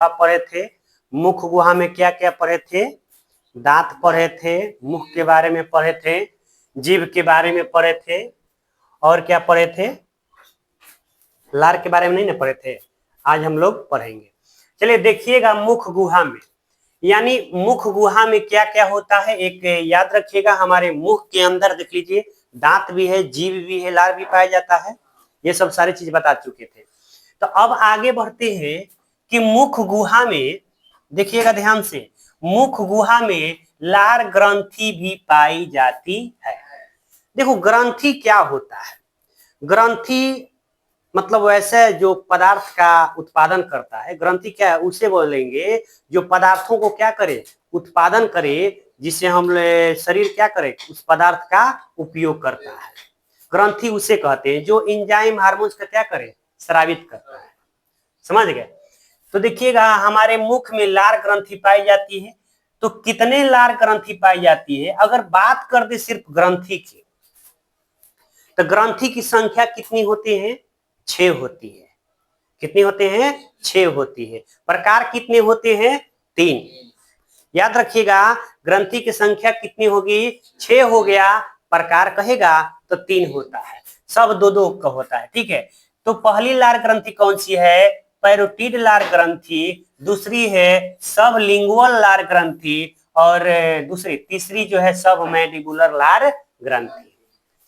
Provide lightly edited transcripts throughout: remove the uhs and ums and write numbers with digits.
पढ़े थे। मुख गुहा में क्या क्या पढ़े थे? दांत पढ़े थे, मुख के बारे में पढ़े थे, जीभ के बारे में पढ़े थे, और क्या पढ़े थे? लार के बारे में नहीं ना पढ़े थे। आज हम लोग पढ़ेंगे। चलिए देखिएगा, मुख गुहा में, यानी मुख गुहा में क्या क्या होता है एक याद रखिएगा। हमारे मुख के अंदर देख लीजिए, दांत भी है, जीभ भी है, लार भी पाया जाता है। ये सब सारी चीज बता चुके थे। तो अब आगे बढ़ते हैं कि मुख गुहा में देखिएगा ध्यान से, मुख गुहा में लार ग्रंथि भी पाई जाती है। देखो ग्रंथि क्या होता है? ग्रंथि मतलब वैसे जो पदार्थ का उत्पादन करता है। ग्रंथि क्या है? उसे बोलेंगे जो पदार्थों को क्या करे? उत्पादन करे, जिससे हम शरीर क्या करे? उस पदार्थ का उपयोग करता है। ग्रंथि उसे कहते हैं जो एंजाइम हार्मोन्स का क्या करे? स्रावित करता है। समझ गए? तो देखिएगा, हमारे मुख में लार ग्रंथि पाई जाती है। तो कितने लार ग्रंथि पाई जाती है? अगर बात कर दे सिर्फ ग्रंथि की, तो ग्रंथि की संख्या कितनी होती है? 6 होती है। कितनी होते हैं? 6 होती है। प्रकार कितने होते हैं? 3। याद रखिएगा, ग्रंथि की संख्या कितनी होगी? 6 हो गया। प्रकार कहेगा तो 3 होता है। सब दो दो का होता है। ठीक है। तो पहली लार ग्रंथि कौन सी है? पैरोटिड लार ग्रंथि। दूसरी है सबलिंगुअल लार ग्रंथि। और दूसरी तीसरी जो है सब मैंडिबुलर लार ग्रंथि।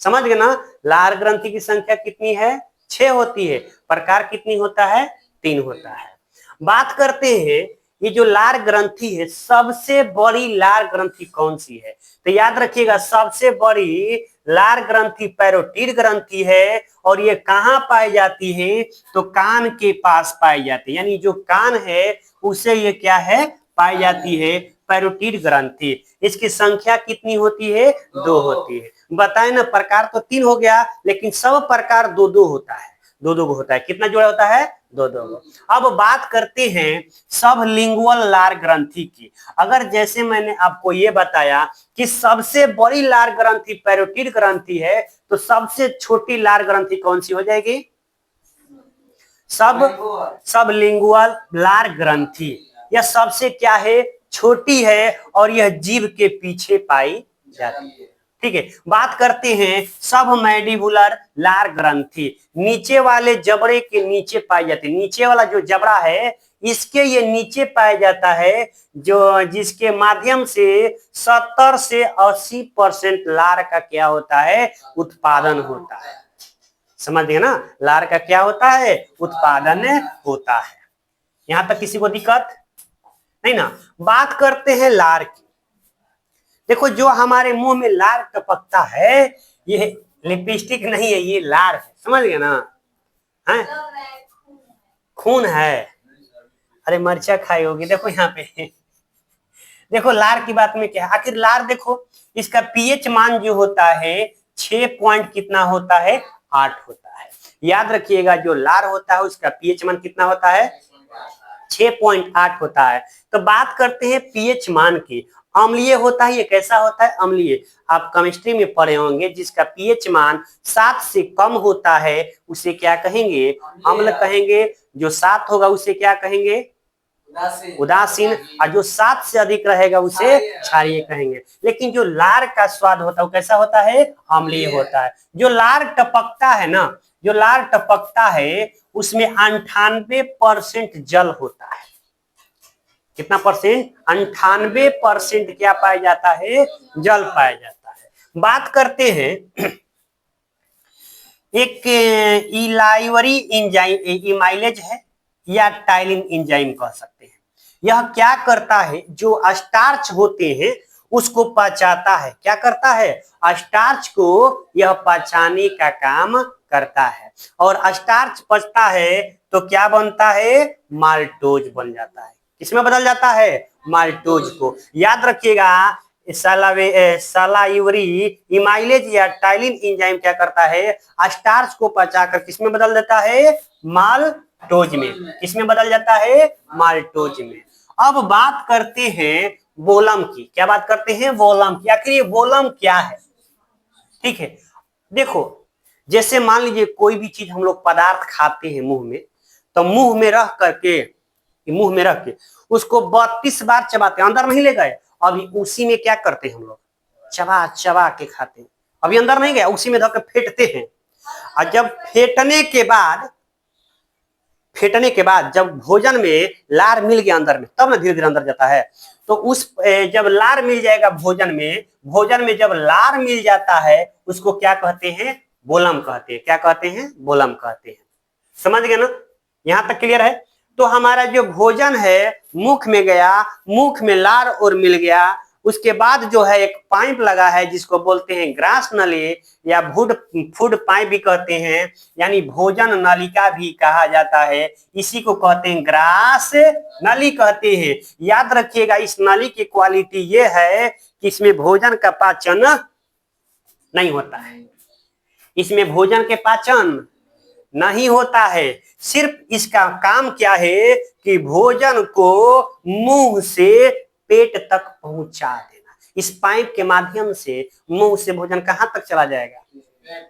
समझ गए ना? लार ग्रंथि की संख्या कितनी है? 6 होती है। प्रकार कितनी होता है? 3 होता है। बात करते हैं, ये जो लार ग्रंथि है, सबसे बड़ी लार ग्रंथि कौन सी है? तो याद रखिएगा, सबसे बड़ी लार ग्रंथि पैरोटिड ग्रंथि है। और ये कहाँ पाई जाती है? तो कान के पास पाई जाती है। यानी जो कान है उसे ये क्या है? पाई जाती है पैरोटिड ग्रंथि। इसकी संख्या कितनी होती है? 2 होती है। बताए ना, प्रकार तो 3 हो गया, लेकिन सब प्रकार 2-2 होता है। 2-2 को होता है। कितना जोड़ा होता है? 2-2 को। अब बात करते हैं सबलिंगुअल लार ग्रंथि की। अगर जैसे मैंने आपको ये बताया कि सबसे बड़ी लार ग्रंथि पैरोटिड ग्रंथि है, तो सबसे छोटी लार ग्रंथि कौन सी हो जाएगी? सबलिंगुअल लार ग्रंथि। यह सबसे क्या है? छोटी है, और यह जीभ के पीछे पाई जाती है। ठीक है। बात करते हैं सब मैंडिबुलर लार ग्रंथि। नीचे वाले जबड़े के नीचे पाई जाती है। नीचे वाला जो जबड़ा है, इसके ये नीचे पाया जाता है, जो जिसके माध्यम से 70 से 80% लार का क्या होता है? उत्पादन होता है। समझ गए ना? लार का क्या होता है? उत्पादन होता है। यहां तक किसी को दिक्कत नहीं ना? बात करते हैं लार की। देखो, जो हमारे मुंह में लार टपकता है, ये लिपस्टिक नहीं है, ये लार है। समझ गए ना? है खून है। अरे मर्चा खाई होगी। देखो यहाँ पे देखो लार की बात में क्या है? आखिर लार देखो, इसका पीएच मान जो होता है 6 पॉइंट कितना होता है? 8 होता है। याद रखिएगा, जो लार होता है उसका पीएच मान कितना होता है? 6.8 होता है। तो बात करते हैं पीएच मान की। अम्लीय होता है। ये कैसा होता है? अम्लीय। आप केमिस्ट्री में पढ़े होंगे, जिसका पीएच मान 7 से कम होता है उसे क्या कहेंगे? अम्ल कहेंगे। जो 7 होगा उसे क्या कहेंगे? उदासीन। और जो 7 से अधिक रहेगा उसे क्षारीय कहेंगे। लेकिन जो लार का स्वाद होता है वो कैसा होता है? अम्लीय होता है। जो लार टपकता है ना, जो लार टपकता है उसमें 98% जल होता है। कितना परसेंट? 98% क्या पाया जाता है? जल पाया जाता है। बात करते हैं एक इलाइवरी इमाइलेज है, या टाइलिन एंजाइम कह सकते हैं। यह क्या करता है? जो स्टार्च होते हैं उसको पचाता है। क्या करता है? स्टार्च को यह पचाने का काम करता है। और स्टार्च पचता है तो क्या बनता है? माल्टोज बन जाता है। किसमें बदल जाता है? माल्टोज को। याद रखिएगा, सलाइवरी इमाइलेज या टाइलिन एंजाइम क्या करता है? स्टार्च को पचाकर किसमें बदल देता है? माल्टोज में। किसमें बदल जाता है? माल्टोज में। अब बात करते हैं बोलम की। क्या बात करते हैं? बोलम की। आखिर ये बोलम क्या है? ठीक है। देखो, जैसे मान लीजिए कोई भी चीज हम लोग पदार्थ खाते हैं मुंह में, तो मुंह में रह करके मुंह में रख के उसको 32 बार चबाते हैं, अंदर नहीं ले गए, अभी उसी में क्या करते हैं हम लोग, चबा चबा के खाते हैं, अभी अंदर नहीं गया, उसी में धो के फेंटते हैं। और जब फेंटने के बाद जब भोजन में लार मिल गया अंदर में, तब ना धीरे धीरे अंदर जाता है। तो उस जब लार मिल जाएगा भोजन में जब लार मिल जाता है उसको क्या कहते हैं, बोलम कहते हैं। क्या कहते हैं, बोलम कहते हैं। समझ गए ना, यहां तक क्लियर है। तो हमारा जो भोजन है मुख में गया, मुख में लार और मिल गया, उसके बाद जो है एक पाइप लगा है जिसको बोलते हैं ग्रास नली या फूड पाइप भी कहते हैं, यानी भोजन नलिका भी कहा जाता है, इसी को कहते हैं ग्रास नली कहते हैं। याद रखिएगा इस नली की क्वालिटी ये है कि इसमें भोजन का पाचन नहीं होता है, इसमें भोजन के पाचन नहीं होता है। सिर्फ इसका काम क्या है कि भोजन को मुंह से पेट तक पहुंचा देना। इस पाइप के माध्यम से मुंह से भोजन कहां तक चला जाएगा,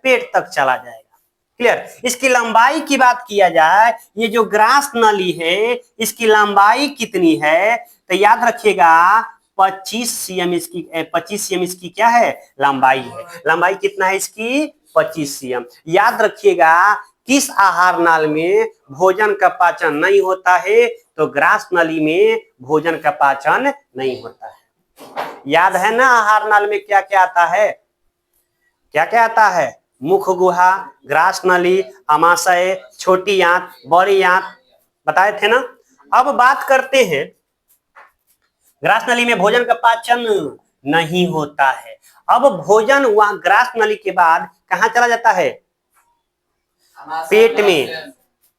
पेट तक चला जाएगा। क्लियर। इसकी लंबाई की बात किया जाए, ये जो ग्रास नली है इसकी लंबाई कितनी है, तो याद रखिएगा 25 cm इसकी क्या है, लंबाई है। लंबाई कितना है इसकी, 25 cm। याद रखिएगा किस आहार नाल में भोजन का पाचन नहीं होता है, तो ग्रास नली में भोजन का पाचन नहीं होता है। याद है ना आहार नाल में क्या क्या आता है, क्या क्या आता है, मुख गुहा, ग्रास नली, अमाशय, छोटी आंत, बड़ी आंत, बताए थे ना। अब बात करते हैं ग्रास नली में भोजन का पाचन नहीं होता है। अब भोजन वहां ग्रास नली के बाद कहां चला जाता है,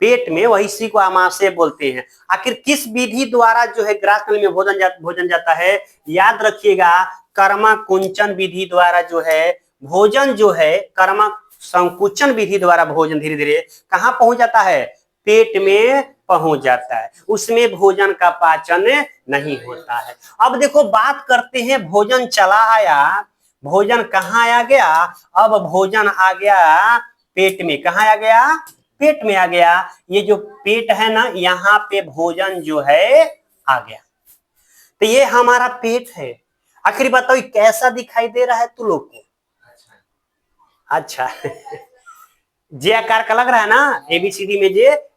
पेट में वही सी को आमाशय बोलते हैं। आखिर किस विधि द्वारा जो है ग्रास नली में भोजन जाता है, याद रखिएगा कर्मा कुंचन विधि द्वारा जो है भोजन जो है, कर्मा संकुचन विधि द्वारा भोजन धीरे धीरे कहां पहुंच जाता है, पेट में पहुंच जाता है, उसमें भोजन का पाचन नहीं होता है। अब देखो बात करते हैं भोजन चला आया, भोजन कहाँ आ गया, अब भोजन आ गया पेट में। कहाँ आ गया, पेट में आ गया। ये जो पेट है ना, यहाँ पे भोजन जो है आ गया, तो ये हमारा पेट है। आखिर बताओ कैसा दिखाई दे रहा है तू लोग को, अच्छा जे आकार का लग रहा है ना, एबीसीडी में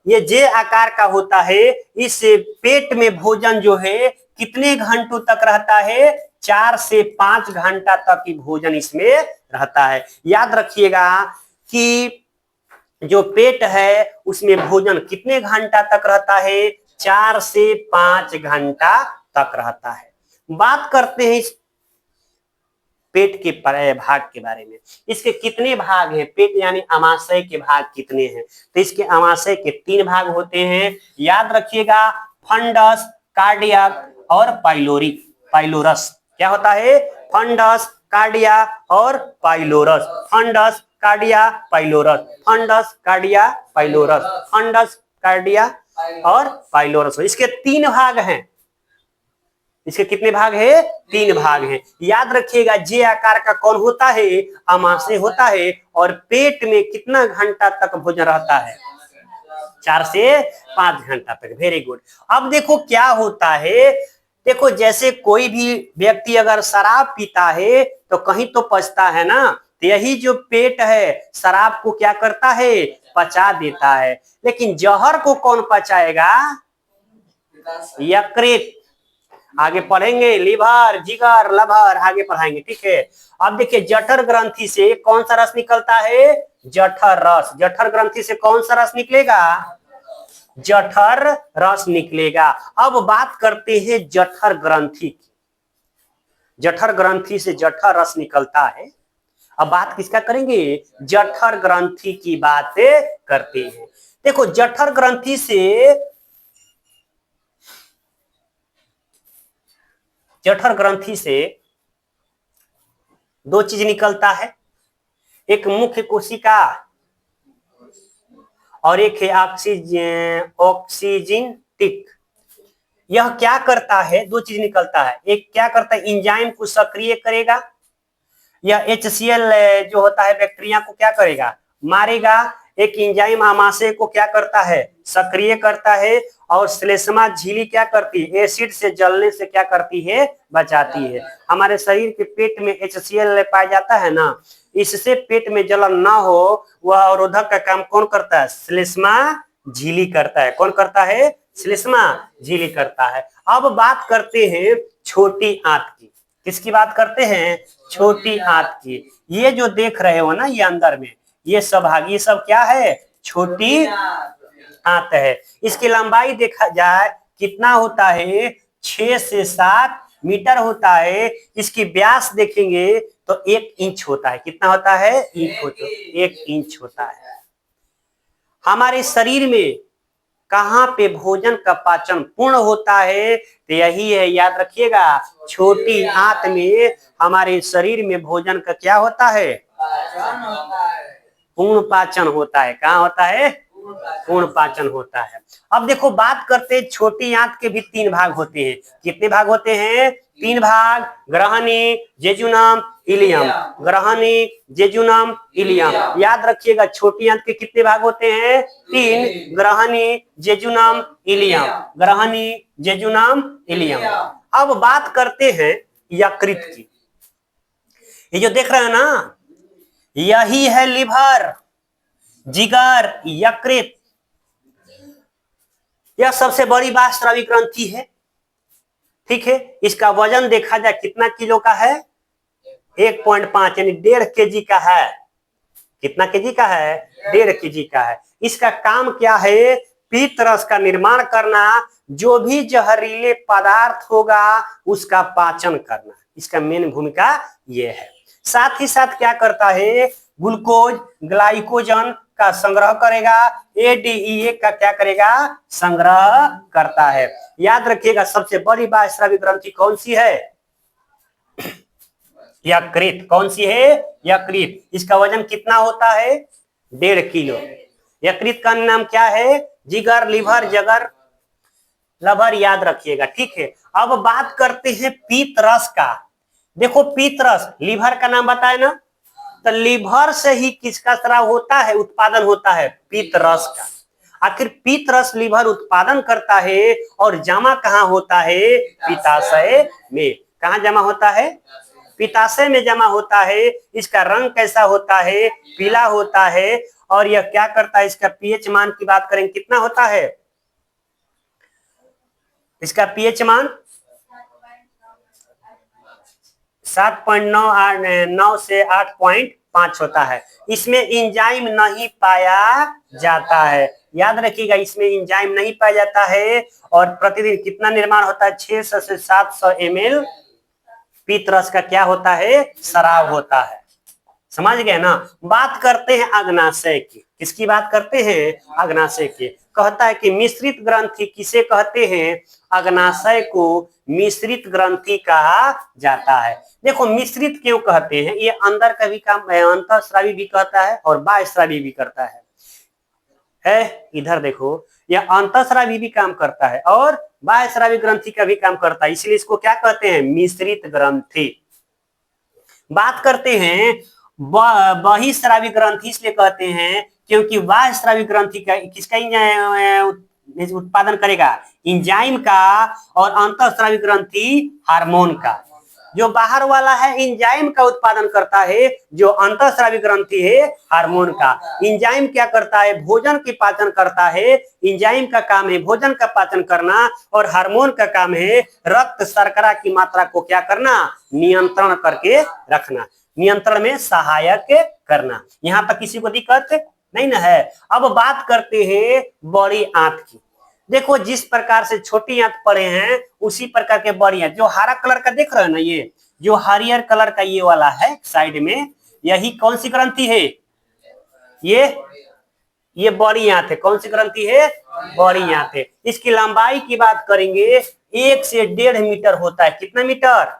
ये जे आकार का होता है। इस पेट में भोजन जो है कितने घंटों तक रहता है, 4 से 5 घंटा तक ही भोजन इसमें रहता है। याद रखिएगा कि जो पेट है उसमें भोजन कितने घंटा तक रहता है, 4 से 5 घंटा तक रहता है। बात करते हैं इस पेट के भाग के बारे में। इसके कितने भाग हैं, पेट यानी अमाशय के भाग कितने हैं, तो इसके अमाशय के 3 भाग होते हैं। याद रखिएगा फंडस, कार्डियक और पाइलोरस। क्या होता है, फंडस, कार्डिया और pylorus. Fundus, cardia, pylorus, fundus, cardia, pylorus, fundus, cardia और पाइलोरस। इसके 3 भाग हैं। इसके कितने भाग है, 3 भाग हैं। याद रखिएगा जे आकार का कौन होता है, अमाशय होता है। और पेट में कितना घंटा तक भोजन रहता है, 4 से 5 घंटा तक। Very good. अब देखो क्या होता है, देखो जैसे कोई भी व्यक्ति अगर शराब पीता है तो कहीं तो पचता है ना, तो यही जो पेट है शराब को क्या करता है, पचा देता है। लेकिन जहर को कौन पचाएगा, यकृत। आगे पढ़ेंगे लिवर, जिगर, लभर, आगे पढ़ाएंगे, ठीक है। अब देखिए जठर ग्रंथि से कौन सा रस निकलता है, जठर रस। जठर ग्रंथि से कौन सा रस निकलेगा, जठर रस निकलेगा। अब बात करते हैं जठर ग्रंथि की। जठर ग्रंथि से जठर रस निकलता है। अब बात किसका करेंगे, जठर ग्रंथि की बात करते हैं। देखो जठर ग्रंथि से 2 चीज निकलता है, एक मुख्य कोशिका और एक है ऑक्सीजन टिक। यह क्या करता है, 2 चीज निकलता है। एक क्या करता है, एंजाइम को सक्रिय करेगा। यह HCl जो होता है बैक्टीरिया को क्या करेगा, मारेगा। एक एंजाइम आमाशय को क्या करता है, सक्रिय करता है, और श्लेष्मा झिल्ली क्या करती है, एसिड से जलने से क्या करती है, बचाती है। हमारे शरीर के पेट में HCl पाया जाता है ना, इससे पेट में जलन ना हो, वह अवरोधक का काम कौन करता है, श्लेष्मा झिल्ली करता है। कौन करता है, श्लेष्मा झिल्ली करता है। अब बात करते हैं छोटी आंत की। किसकी बात करते हैं, छोटी आंत की। ये जो देख रहे हो ना, ये अंदर में ये सब क्या है, छोटी आंत है। इसकी लंबाई देखा जाए कितना होता है, 6 से 7 मीटर होता है। इसकी व्यास देखेंगे तो 1 इंच होता है। कितना होता है, 1 इंच होता है। हमारे शरीर में कहाँ पे भोजन का पाचन पूर्ण होता है, तो यही है, याद रखिएगा, छोटी आंत में हमारे शरीर में भोजन का क्या होता है, पूर्ण पाचन होता है। कहाँ होता है, पूर्ण पाचन होता है। अब देखो बात करते, छोटी आंत के भी 3 भाग होते हैं। कितने भाग होते हैं, 3 भाग, ग्रहणी, जेजुनम, इलियम। ग्रहणी, जेजुनम, इलियम। याद रखिएगा छोटी आंत के कितने भाग होते हैं, 3, ग्रहणी, जेजुनम, इलियम। ग्रहणी, जेजुनम, इलियम। अब बात करते हैं यकृत की। ये जो देख रहे हैं ना, यही है लिवर, जिगर, यकृत। यह सबसे बड़ी बाह्यस्रावी ग्रंथि है, ठीक है। इसका वजन देखा जाए कितना किलो का है, 1.5 यानी 1.5 kg का है। कितना केजी का है, 1.5 kg का है। इसका काम क्या है, पीत रस का निर्माण करना, जो भी जहरीले पदार्थ होगा उसका पाचन करना। इसका मेन भूमिका ये है। साथ ही साथ क्या करता है, ग्लूकोज, ग्लाइकोजन का संग्रह करेगा, ADEA का क्या करेगा, संग्रह करता है। याद रखिएगा सबसे बड़ी बाह्यस्रावी ग्रंथि कौन सी है, यकृत। कौन सी है, यकृत। इसका वजन कितना होता है, 1.5 किलो। यकृत का नाम क्या है, जिगर, लिवर, जगर, लवर, याद रखिएगा, ठीक है। अब बात करते हैं पीत रस का। देखो पीत रस, लिवर का नाम बताए ना, तो लिवर से ही किसका स्राव होता है, उत्पादन होता है, पीत रस का। आखिर पीत रस लिवर उत्पादन करता है और जमा कहाँ होता है, पित्ताशय में। कहाँ जमा होता है, पित्ताशय में जमा होता है। इसका रंग कैसा होता है, पीला होता है। और यह क्या करता है, इसका पीएच मान की बात करें कितना होता है, इसका पीएच मान 7.9 से 8.5 होता है। इसमें एंजाइम नहीं पाया जाता है। याद रखिएगा इसमें एंजाइम नहीं पाया जाता है। और प्रतिदिन कितना निर्माण होता है, 600 से 700 ml पीत रस का क्या होता है, स्राव होता है। समझ गए ना। बात करते हैं अग्नाशय की। किसकी बात करते हैं, अग्नाशय की। कहता है कि मिश्रित ग्रंथि किसे कहते हैं, अग्नाशय को मिश्रित ग्रंथि कहा जाता है। देखो मिश्रित क्यों कहते हैं, ये अंदर का भी काम अंतःस्रावी भी कहता है और बाह्यस्रावी भी करता है। इधर देखो, यह अंतःस्रावी भी काम करता है और बाह्यस्रावी ग्रंथि का भी काम करता है, इसलिए इसको क्या कहते हैं, मिश्रित ग्रंथि। बात करते हैं बहिःस्रावी ग्रंथि, इसलिए कहते हैं क्योंकि बाह्यस्रावी ग्रंथि का किसका उत्पादन करेगा, एंजाइम का, और अंतःस्रावी ग्रंथि हार्मोन का। जो बाहर वाला है एंजाइम का उत्पादन करता है, जो अंतःस्रावी ग्रंथि है हार्मोन का। एंजाइम क्या करता है, भोजन की पाचन करता है। एंजाइम का काम है भोजन का पाचन करना, और हार्मोन का काम है रक्त शर्करा की मात्रा को क्या करना, नियंत्रण करके रखना, नियंत्रण में सहायक करना। यहाँ तक किसी को दिक्कत नहीं ना है। अब बात करते हैं बड़ी आंत की। देखो जिस प्रकार से छोटी आंत पड़े हैं उसी प्रकार के बड़ी आंत। जो हरा कलर का देख रहे हो ना, ये जो हरियर कलर का ये वाला है साइड में, यही कौन सी ग्रंथि है, ये बड़ी आंत है। कौन सी ग्रंथि है, बड़ी आंत है। इसकी लंबाई की बात करेंगे 1 से 1.5 मीटर होता है। कितना मीटर,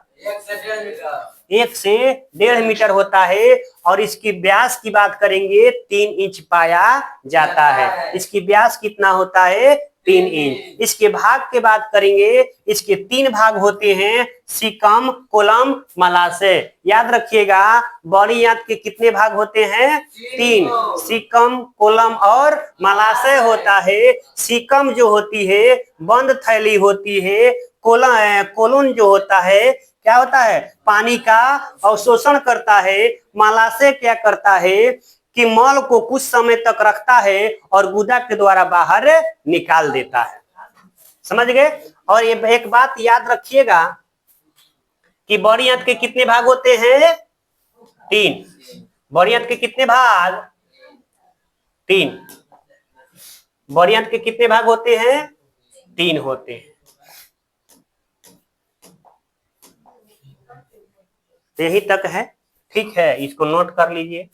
1 से 1.5 मीटर होता है। और इसकी व्यास की बात करेंगे 3 इंच पाया जाता है। इसकी व्यास कितना होता है, 3 इंच। इसके भाग के बात करेंगे, इसके 3 भाग होते हैं, सीकम, कोलम, मलाशय। याद रखिएगा, बड़ी आंत के कितने भाग होते हैं? 3। सीकम, कोलम और मलाशय होता है। सीकम जो होती है बंद थैली होती है। कोलन जो होता है क्या होता है? पानी का अवशोषण करता है। मलाशय क्या करता है कि मल को कुछ समय तक रखता है और गुदा के द्वारा बाहर निकाल देता है। समझ गए? और ये एक बात याद रखिएगा कि बड़ी आंत के कितने भाग होते हैं? 3। बड़ी आंत के कितने भाग? 3। बड़ी आंत के कितने भाग होते हैं? 3 होते हैं। यही तक है, ठीक है, इसको नोट कर लीजिए।